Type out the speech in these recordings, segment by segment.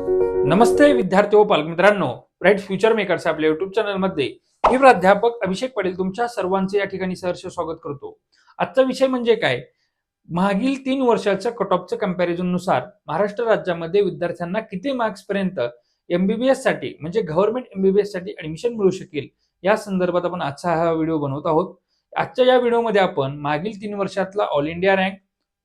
नमस्ते विद्यार्थी व पालकमित्रांनो, bright future makers आपल्या युट्यूब चॅनलमध्ये मी प्राध्यापक अभिषेक पटेल तुमच्या सर्वांचे या ठिकाणी सहर्ष स्वागत करतो. आजचा विषय म्हणजे काय, मागील 3 वर्षाच्या कट ऑफच्या कंपॅरिझन नुसार महाराष्ट्र राज्यामध्ये विद्यार्थ्यांना किती मार्क्स पर्यंत एमबीबीएस साठी म्हणजे गव्हर्नमेंट एमबीबीएस साठी ऍडमिशन मिळू शकेल या संदर्भात आपण आजचा हा व्हिडिओ बनवत आहोत. आजच्या या व्हिडिओमध्ये आपण मागील 3 वर्षातला ऑल इंडिया रँक,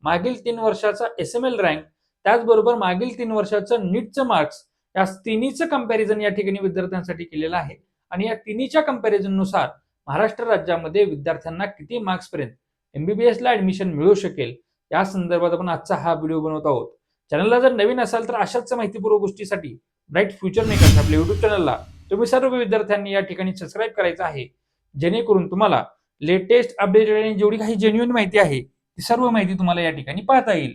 मागील 3 वर्षाचा एसएमएल रँक, त्याचबरोबर मागील 3 वर्षाचं नीटचं मार्क्स या तिन्हीचं कंपॅरिझन या ठिकाणी विद्यार्थ्यांसाठी केलेलं आहे. आणि या तिन्हीच्या कंपॅरिझन नुसार महाराष्ट्र राज्यामध्ये विद्यार्थ्यांना किती मार्क्स पर्यंत एमबीबीएस ला ऍडमिशन मिळू शकेल या संदर्भात आपण आजचा हा व्हिडिओ बनवत आहोत. चॅनलला जर नवीन असाल तर अशाच माहितीपूर्वक गोष्टीसाठी ब्राईट फ्युचर मेकर्स आपल्या युट्यूब चॅनलला तुम्ही सर्व विद्यार्थ्यांनी या ठिकाणी सबस्क्राईब करायचं आहे, जेणेकरून तुम्हाला लेटेस्ट अपडेट आणि जेवढी काही जेन्युइन माहिती आहे ती सर्व माहिती तुम्हाला या ठिकाणी पाहता येईल.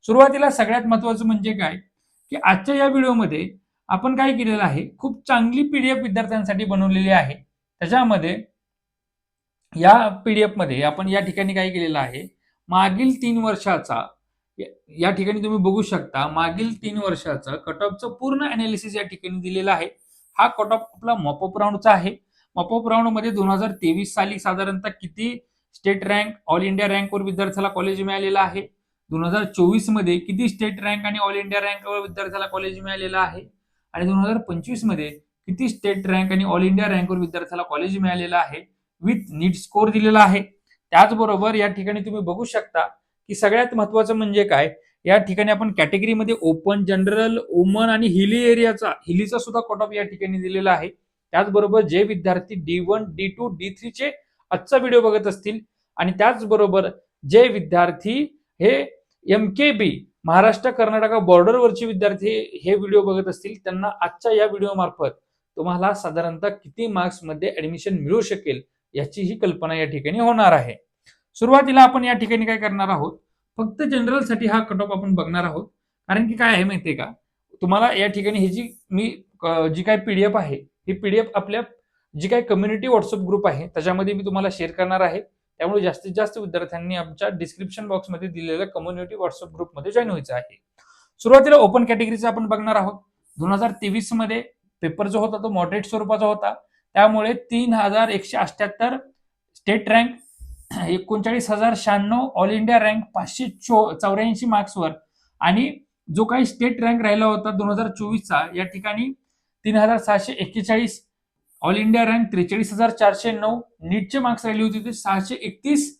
सुरुवातीला सगळ्यात महत्वाचं म्हणजे काय की आजच्या या व्हिडिओमध्ये आपण काय केलेलं आहे, खूप चांगली पीडीएफ विद्यार्थ्यांसाठी बनवलेली आहे. त्याच्यामध्ये या पीडीएफ मध्ये आपण या ठिकाणी काय केलेलं आहे, मागील 3 वर्षाचा या ठिकाणी तुम्ही बघू शकता मागील 3 वर्षाचा कट ऑफचं पूर्ण अनालिसिस या ठिकाणी दिलेला आहे. हा कट ऑफ आपला मॉपअप राऊंडचा आहे. मॉपअप राऊंड मध्ये 2023 साली साधारणतः किती state rank all India rank वर विद्यार्थ्याला कॉलेज मिळालेलं आहे, 2024 मध्ये किती स्टेट रँक आणि ऑल इंडिया रँक वर विद्यार्थ्याला कॉलेज मिळालेलं आहे, आणि 2025 मध्ये किती स्टेट रँक आणि ऑल इंडिया रँकवर विद्यार्थ्याला कॉलेज मिळालेलं आहे विथ नीट स्कोर दिलेला आहे. त्याचबरोबर या ठिकाणी तुम्ही बघू शकता की सगळ्यात महत्वाचं म्हणजे काय, या ठिकाणी आपण कॅटेगरीमध्ये ओपन, जनरल, वुमन आणि हिलीचा सुद्धा कट ऑफ या ठिकाणी दिलेला आहे. त्याचबरोबर जे विद्यार्थी D1, D2, D3 चे आजचा व्हिडिओ बघत असतील आणि त्याचबरोबर जे विद्यार्थी हे MKB महाराष्ट्र कर्नाटक बॉर्डरवरचे विद्यार्थी हे व्हिडिओ बघत असतील त्यांना आजच्या या व्हिडिओ मार्फत तुम्हाला साधारणतः किती मार्क्स मध्ये ऍडमिशन मिळू शकेल याची ही कल्पना या ठिकाणी होणार आहे. सुरुवातीला आपण या ठिकाणी काय करणार आहोत, फक्त जनरल साठी हा कट ऑफ आपण बघणार आहोत. कारण की काय आहे माहितीये का, तुम्हाला या ठिकाणी ही जी काय पीडीएफ आहे ही पीडीएफ आपल्या जी काही कम्युनिटी व्हॉट्सअप ग्रुप आहे त्याच्यामध्ये मी तुम्हाला शेअर करणार आहे. त्यामुळे जास्तीत जास्त विद्यार्थ्यांनी आमच्या डिस्क्रिप्शन बॉक्समध्ये दिलेल्या कम्युनिटी व्हॉट्सअप ग्रुपमध्ये जॉईन व्हायचं आहे. सुरुवातीला ओपन कॅटेगरीचा आपण बघणार आहोत. 2023 मध्ये पेपर जो होता तो मॉडरेट स्वरूपाचा होता, त्यामुळे 3178 state rank, 39,096 all India rank 584 मार्क्सवर, आणि जो काही स्टेट रँक राहिला होता 2024 चा या ठिकाणी 3641, ऑल इंडिया रँक 43,409, नीटचे मार्क्स राहिले होते ते 631,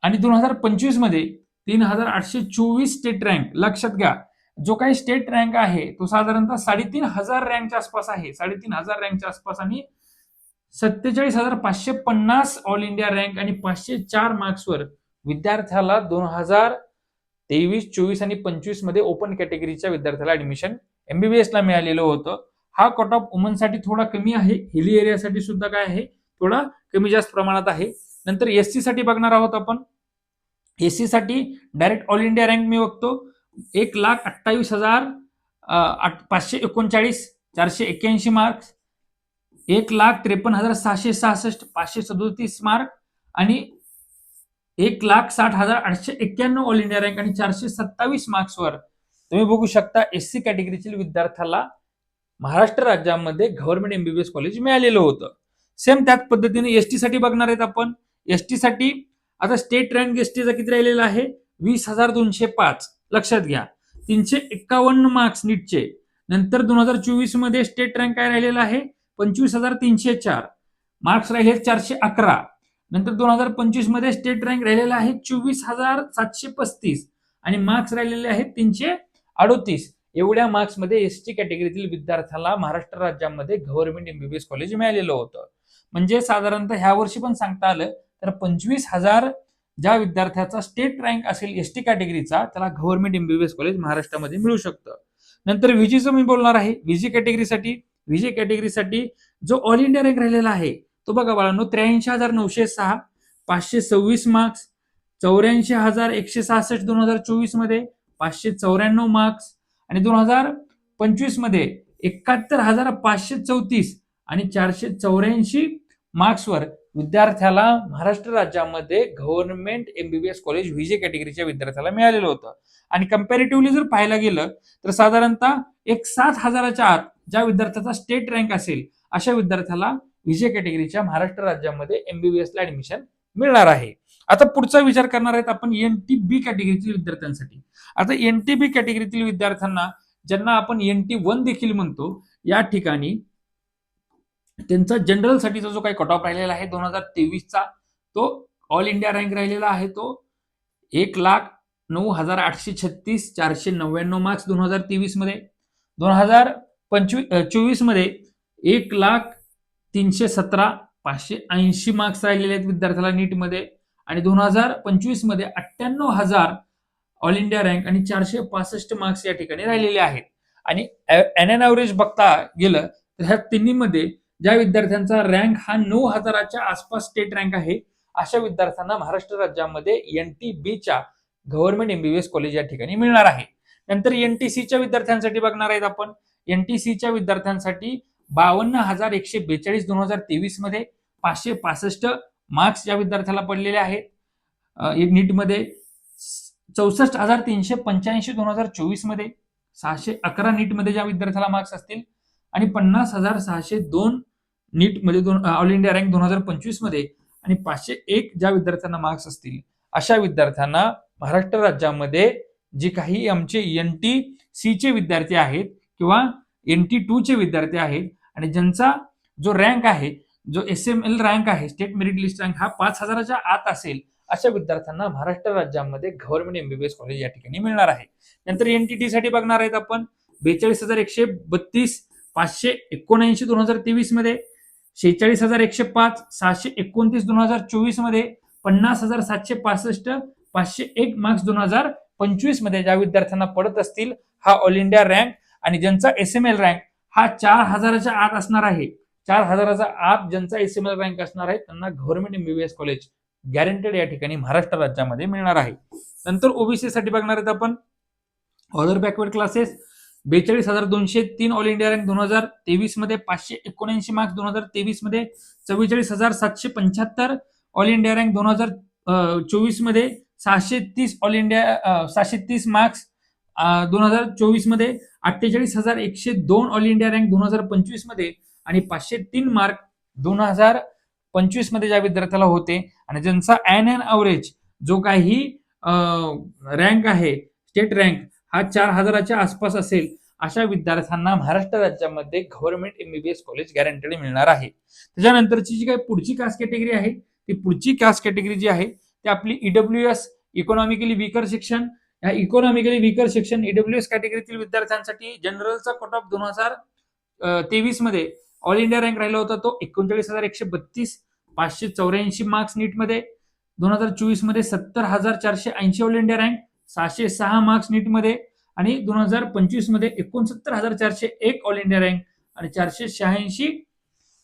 आणि 2025 मध्ये 3,824 स्टेट रँक. लक्षात घ्या जो काही स्टेट रँक आहे तो साधारणतः 3,500 रँकच्या आसपास आहे, 3,500 रँकच्या आसपास, आणि 47,550 ऑल इंडिया रँक आणि 504 मार्क्सवर विद्यार्थ्याला 2023, 24 आणि 25 मध्ये ओपन कॅटेगरीच्या विद्यार्थ्याला ऍडमिशन एमबीबीएस ला मिळालेलं होतं. हा कट ऑफ वुमनसाठी थोडा कमी आहे, हिली एरियासाठी सुद्धा काय आहे थोडा कमी जास्त प्रमाणात आहे. नंतर एससी साठी बघणार आहोत आपण. एससी साठी डायरेक्ट ऑल इंडिया रँक मी बघतो 1,28,539 481 मार्क्स, 1,53,666 537 मार्क, आणि 1,60,891 ऑल इंडिया रँक आणि 427 मार्क्सवर तुम्ही बघू शकता एससी कॅटेगरीतील विद्यार्थ्याला महाराष्ट्र राज्यामध्ये गव्हर्नमेंट एमबीबीएस कॉलेज मिळालेलं होतं. सेम त्याच पद्धतीने एसटी साठी बघणार आहेत आपण. एसटी साठी आता स्टेट रँक एसटीचा किती राहिलेला आहे 20,205. लक्षात घ्या 351 मार्क्स नीटचे. नंतर 2024 मध्ये स्टेट रँक काय राहिलेला आहे 25,304, मार्क्स राहिले 411. नंतर 2025 मध्ये स्टेट रँक राहिलेला आहे 24,735 आणि मार्क्स राहिलेले आहेत 338. एवढ्या मार्क्स मध्ये एसटी कॅटेगरीतील विद्यार्थ्याला महाराष्ट्र राज्यामध्ये गव्हर्नमेंट एमबीबीएस कॉलेज मिळालेलं होतं. म्हणजे साधारणतः ह्या वर्षी पण सांगता आलं तर 25,000 ज्या विद्यार्थ्याचा स्टेट रँक असेल एसटी कॅटेगरीचा त्याला गव्हर्नमेंट एमबीबीएस कॉलेज महाराष्ट्रामध्ये मिळू शकतं. नंतर व्हीजीचं मी बोलणार आहे. व्हीजी कॅटेगरीसाठी जो ऑल इंडिया रँक राहिलेला आहे तो बघा बाळांनो 83,906, 526 मार्क्स, 84,166 2024 मध्ये, 594 मार्क्स, आणि 2025 मध्ये 71,534 आणि 484 मार्क्सवर विद्यार्थ्याला महाराष्ट्र राज्यामध्ये गव्हर्नमेंट एमबीबीएस कॉलेज व्हीजे कॅटेगरीच्या विद्यार्थ्याला मिळालेलं होतं. आणि कम्पॅरेटिव्हली जर पाहायला गेलं तर साधारणतः एक 7,000च्या आत ज्या विद्यार्थ्याचा स्टेट रँक असेल अशा विद्यार्थ्याला व्हीजे कॅटेगरीच्या महाराष्ट्र राज्यामध्ये एमबीबीएस ला ऍडमिशन मिळणार आहे. आता पुढचा विचार करणार आहेत आपण एनटीबी कॅटेगरीतील विद्यार्थ्यांसाठी. आता एनटीबी कॅटेगरीतील विद्यार्थ्यांना, ज्यांना आपण NT1 देखील म्हणतो, या ठिकाणी त्यांचा जनरल साठीचा जो काही कट ऑफ राहिलेला आहे 2023चा, तो ऑल इंडिया रँक राहिलेला आहे तो 1,09,836 499 मार्क्स 2023 मध्ये. 2024 मध्ये 1,03,17 580 मार्क्स राहिलेले आहेत विद्यार्थ्याला नीटमध्ये. आणि 2025 मध्ये 98,000 ऑल इंडिया रँक आणि 465 मार्क्स या ठिकाणी राहिलेले आहेत. आणि एन ॲव्हरेज बघता गेलं तर ह्या तिन्हीमध्ये ज्या विद्यार्थ्यांचा रँक हा 9,000च्या आसपास स्टेट रँक आहे अशा विद्यार्थ्यांना महाराष्ट्र राज्यामध्ये NTBच्या गव्हर्नमेंट एमबीबीएस कॉलेज या ठिकाणी मिळणार आहे. नंतर NTCच्या विद्यार्थ्यांसाठी बघणार आहेत आपण. NTCच्या विद्यार्थ्यांसाठी 52,142 2023 मध्ये 565 मार्क्स या विद्यार्थ्याला पडलेले आहेत. नीटमध्ये 64,385 2024 मध्ये, 611 नीटमध्ये ज्या विद्यार्थ्याला मार्क्स असतील आणि 50,602 नीटमध्ये ऑल इंडिया रँक 2025 मध्ये आणि 501 ज्या विद्यार्थ्यांना मार्क्स असतील अशा विद्यार्थ्यांना महाराष्ट्र राज्यामध्ये जे काही आमचे NTCचे विद्यार्थी आहेत किंवा NT2चे विद्यार्थी आहेत आणि ज्यांचा जो रँक आहे, जो SML रँक आहे, स्टेट मेरिट लिस्ट रँक, हा 5,000च्या आत असेल अशा विद्यार्थ्यांना महाराष्ट्र राज्यामध्ये गव्हर्नमेंट एमबीबीएस कॉलेज या ठिकाणी मिळणार आहे. नंतर NTT साठी बघणार आहेत आपण. 42,132 579 2023 मध्ये, 46,105 629 2024 मध्ये, 50,765 501 मार्क्स 2025 मध्ये ज्या विद्यार्थ्यांना पडत असतील हा ऑल इंडिया रँक आणि ज्यांचा SML रँक हा 4,000च्या आत असणार आहे. 4,000च्या आत ज्यांचा SML रँक असणार आहे त्यांना गव्हर्नमेंट एमबीबीएस कॉलेज गॅरंटेड या ठिकाणी महाराष्ट्र राज्यामध्ये मिळणार आहे. नंतर ओबीसी साठी बघणार आहेत आपण. Other backward classes 42,203 all India rank 2023 मध्ये, 579 मार्क्स 2023 मध्ये, 44,775 ऑल इंडिया रँक 2024 मध्ये, 630 ऑल इंडिया 630 मार्क्स 2024 मध्ये, 48,102 ऑल इंडिया रँक 2025 मध्ये आणि 503 मार्क 2025 मध्ये ज्या विद्यार्थ्याला होते आणि ज्यांचा एन ॲव्हरेज जो काही रँक आहे, स्टेट रँक, हा 4,000च्या आसपास असेल अशा विद्यार्थ्यांना महाराष्ट्र राज्यामध्ये गव्हर्नमेंट एमबीबीएस कॉलेज गॅरंटेड मिळणार आहे. त्याच्यानंतरची जी काही पुढची कास्ट कॅटेगरी आहे, ती पुढची कास्ट कॅटेगरी जी आहे ती आपली EWS, इकॉनॉमिकली वीकर सेक्शन. या इकॉनॉमिकली वीकर सेक्शन EWS कॅटेगरीतील विद्यार्थ्यांसाठी जनरलचा कट ऑफ 2023 मध्ये ऑल इंडिया रँक राहिला होता तो 39,132 584 मार्क्स नीटमध्ये. 2024 मध्ये 70,480 ऑल इंडिया रँक, 606 मार्क्स नीटमध्ये आणि 2025 मध्ये 69,401 ऑल इंडिया रँक आणि 486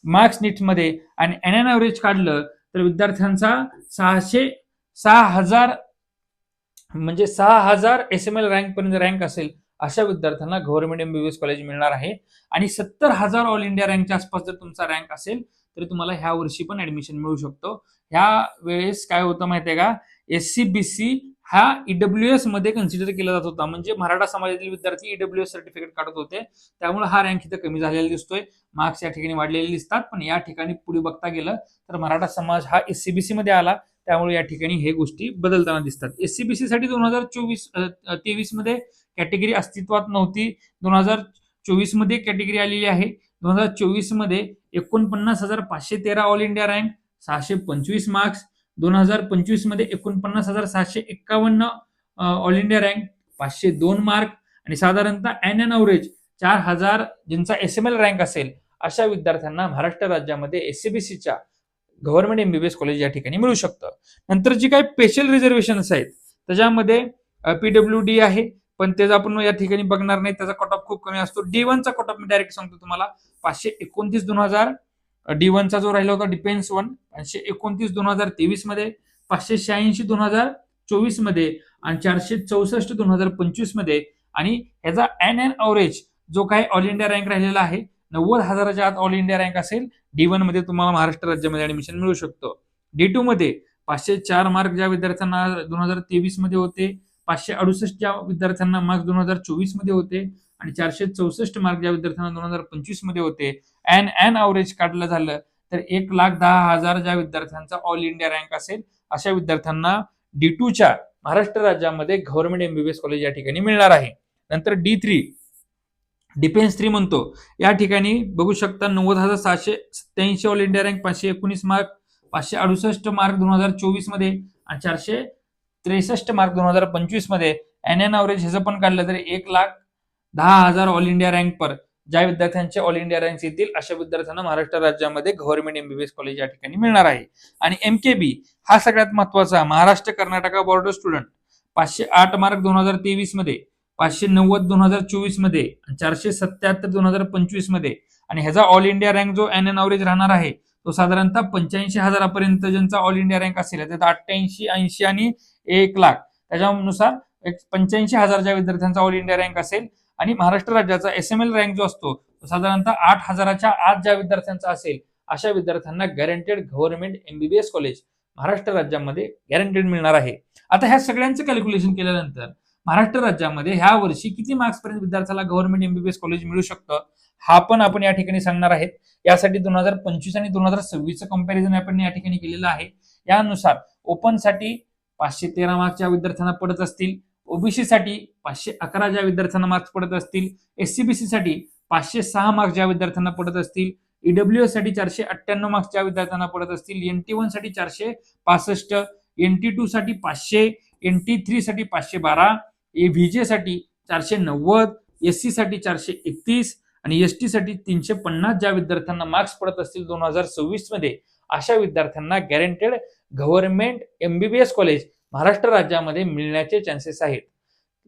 मार्क्स नीटमध्ये. आणि एन ॲव्हरेज काढलं तर विद्यार्थ्यांचा 6,000 म्हणजे 6,000 SML रँक पर्यंत रँक असेल अशा विद्यार्थ्यांना गव्हर्नमेंट एमबीबीएस कॉलेज मिळणार आहे. आणि 70,000 ऑल इंडिया रँकच्या आसपास जर तुमचा रँक असेल तर तुम्हाला ह्या वर्षी पण ऍडमिशन मिळू शकतो. ह्या वेळेस काय होतं माहितीये का, SCBC हा EWS मध्ये कन्सिडर केला जात होता. म्हणजे मराठा समाजातील विद्यार्थी EWS सर्टिफिकेट काढत होते, त्यामुळे हा रँक इथं कमी झालेला दिसतोय. मार्क्स या ठिकाणी वाढलेले दिसतात, पण या ठिकाणी पुढे बघता गेलं तर मराठा समाज हा SCBC मध्ये आला, त्यामुळे या ठिकाणी हे गोष्टी बदलताना दिसतात. SCBC साठी 2023 मध्ये कॅटेगरी अस्तित्वात नव्हती. 2024 मध्ये कॅटेगरी आलेली आहे. 2024 मध्ये 49,513 ऑल इंडिया रँक, 625 मार्क्स. 2025 मध्ये 49,751 ऑल इंडिया रँक, 502 मार्क आणि साधारणतः एन ॲव्हरेज 4,000 ज्यांचा SML रँक असेल अशा विद्यार्थ्यांना महाराष्ट्र राज्यामध्ये SCBCच्या गव्हर्नमेंट एमबीबीएस कॉलेज या ठिकाणी मिळू शकतं. नंतर जी काही स्पेशल रिझर्वेशन्स आहेत त्याच्यामध्ये PWD आहे, पण त्याचा आपण या ठिकाणी बघणार नाही, त्याचा कट ऑफ खूप कमी असतो. D1चा कट ऑफ मी डायरेक्ट सांगतो तुम्हाला. 529 2000 D1चा जो राहिला होता डिफेन्स 1, 529 2023 मध्ये, 586 2024 मध्ये आणि 464 2025 मध्ये. आणि याचा एन ॲव्हरेज जो काही ऑल इंडिया रँक राहिलेला आहे 90,000च्या आत ऑल इंडिया रँक असेल D1 मध्ये तुम्हाला महाराष्ट्र राज्यामध्ये ऍडमिशन मिळू शकतं. D2 मध्ये 504 मार्क ज्या विद्यार्थ्यांना 2023 मध्ये होते, 568 ज्या विद्यार्थ्यांना मार्क्स 2024 मध्ये होते आणि 464 मार्क ज्या विद्यार्थ्यांना 2025 मध्ये होते, अँड अवरेज काढलं झालं तर 1,10,000 ज्या विद्यार्थ्यांचा ऑल इंडिया रँक असेल अशा विद्यार्थ्यांना D2च्या महाराष्ट्र राज्यामध्ये गव्हर्नमेंट एमबीबीएस कॉलेज या ठिकाणी मिळणार आहे. नंतर D3 डिफेन्स 3 म्हणतो, या ठिकाणी बघू शकता 90,787 all India rank, 519 mark, 568 mark 2024 मध्ये आणि 463 मार्क 2025 मध्ये. एन अवरेज ह्याचं पण काढलं तर 1,10,000 ऑल इंडिया रँक पर ज्या विद्यार्थ्यांचे ऑल इंडिया रँक येतील अशा विद्यार्थ्यांना महाराष्ट्र राज्यामध्ये गव्हर्नमेंट एमबीबीएस कॉलेज या ठिकाणी मिळणार आहे. आणि MKB हा सगळ्यात महत्वाचा, Maharashtra Karnataka border student, 508 mark 2023 मध्ये, 590 2024 मध्ये, 477 2025 मध्ये. आणि ह्याचा ऑल इंडिया रँक जो एन अवरेज राहणार आहे तो साधारणतः 85,000 पर्यंत ज्यांचा ऑल इंडिया रँक असेल, त्यात 88, 80 आणि 1,00,000 त्याच्यानुसार 85,000च्या विद्यार्थ्यांचा ऑल इंडिया रँक असेल. आणि महाराष्ट्र राज्याचा SML रँक जो असतो तो साधारणतः 8,000च्या आत ज्या विद्यार्थ्यांचा असेल अशा विद्यार्थ्यांना guaranteed government MBBS college Maharashtra राज्यामध्ये गॅरंटेड मिळणार आहे. आता ह्या सगळ्यांचं कॅल्क्युलेशन केल्यानंतर महाराष्ट्र राज्यामध्ये ह्या वर्षी किती मार्क्स पर्यंत विद्यार्थ्याला गव्हर्नमेंट एमबीबीएस कॉलेज मिळू शकतं हा पण आपण या ठिकाणी सांगणार आहेत. यासाठी 2025 आणि 2026चं कंपॅरिझन आपण या ठिकाणी केलेलं आहे. यानुसार ओपन साठी 513 मार्क्सच्या विद्यार्थ्यांना पडत असतील, ओबीसी साठी 511 ज्या विद्यार्थ्यांना मार्क्स पडत असतील, SCBC साठी 506 मार्क्स ज्या विद्यार्थ्यांना पडत असतील, EWS साठी 498 मार्क्स ज्या विद्यार्थ्यांना पडत असतील, NT1 साठी 465, NT2 साठी 500, NT3 साठी 512, VJ साठी 490, SC साठी 431 आणि ST साठी 350 ज्या विद्यार्थ्यांना मार्क्स पडत असतील 2026 मध्ये अशा विद्यार्थ्यांना guaranteed government MBBS college Maharashtra राज्यामध्ये मिळण्याचे चान्सेस आहेत.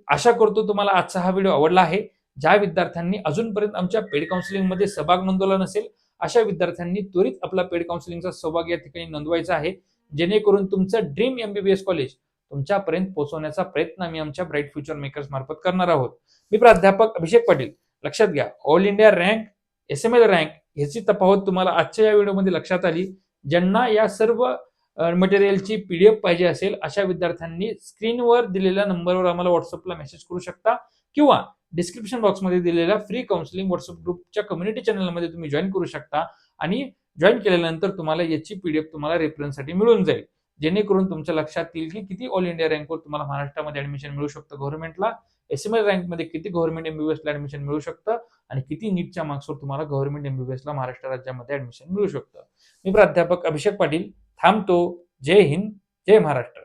आशा करतो तुम्हाला आजचा हा व्हिडिओ आवडला आहे. ज्या विद्यार्थ्यांनी अजूनपर्यंत आमच्या पेड काउन्सिलिंग मध्ये सहभाग नोंदवला नसेल अशा विद्यार्थ्यांनी त्वरित आपला पेड काउन्सिलिंगचा सहभाग या ठिकाणी नोंदवायचा आहे, जेणेकरून तुमचं ड्रीम एमबीबीएस कॉलेज तुमच्यापर्यंत पोहोचवण्याचा प्रयत्न आम्ही आमच्या ब्राईट फ्युचर मेकर्स मार्फत करणार आहोत. मी प्राध्यापक अभिषेक पाटील. लक्षात घ्या, all India rank, SML rank ह्याची तफावत तुम्हाला आजच्या या व्हिडिओमध्ये लक्षात आली. ज्यांना या सर्व मटेरियलची PDF पाहिजे असेल अशा विद्यार्थ्यांनी स्क्रीनवर दिलेल्या नंबरवर आम्हाला व्हॉट्सअपला मेसेज करू शकता किंवा डिस्क्रिप्शन बॉक्समध्ये दिलेल्या फ्री काउन्सिलिंग व्हॉट्सअप ग्रुपच्या कम्युनिटी चॅनलमध्ये तुम्ही जॉईन करू शकता आणि जॉईन केल्यानंतर तुम्हाला याची PDF तुम्हाला रेफरन्ससाठी मिळून जाईल, जेणेकरून तुमच्या लक्षात येईल की किती ऑल इंडिया रँकवर तुम्हाला महाराष्ट्रामध्ये ऍडमिशन मिळू शकतं गव्हर्नमेंटला, SML रँकमध्ये किती गव्हर्नमेंट एमबीबीएसला ऍडमिशन मिळू शकतं आणि किती नीटच्या मार्क्सवर तुम्हाला गव्हर्नमेंट एमबीबीएसला महाराष्ट्र राज्यामध्ये ऍडमिशन मिळू शकतं. मी प्राध्यापक अभिषेक पाटील थांबतो. जय हिंद, जय महाराष्ट्र.